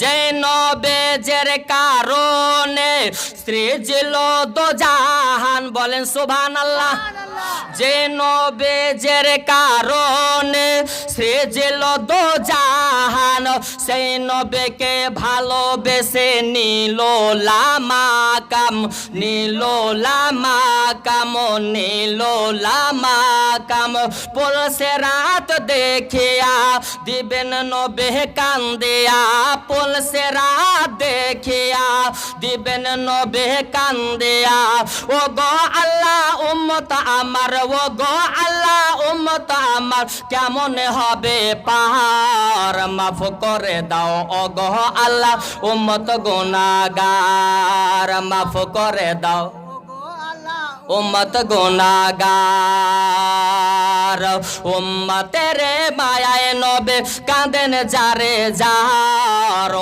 যে নবেজের কারণে সৃজিল দোজাহান, বলেন সুবহানাল্লাহ। যে নবেজের কারণে সৃজিল দোজাহান, সেই নবেকে ভালোবেসে নিল লামাকাম, নিল লামাকাম, নিল লামাকাম। পুলসে রাত দেখিয়া দিবেন নবে কান্দিয়া, পুলসে রাত দেখিয়া দিবেন নবে কান্দিয়া। ও গো আল্লাহ উম্মত আমার, ও গো আল্লাহ উম্মত আমার, কেমন হবে পাহাড়, মাফ করে দাও ও গো আল্লাহ উম্মত গুনাহগার, মাফ করে দাও উম্মত গুনাহগার। উম্মতের মায়ায় নবে কাঁদেন যারে যার।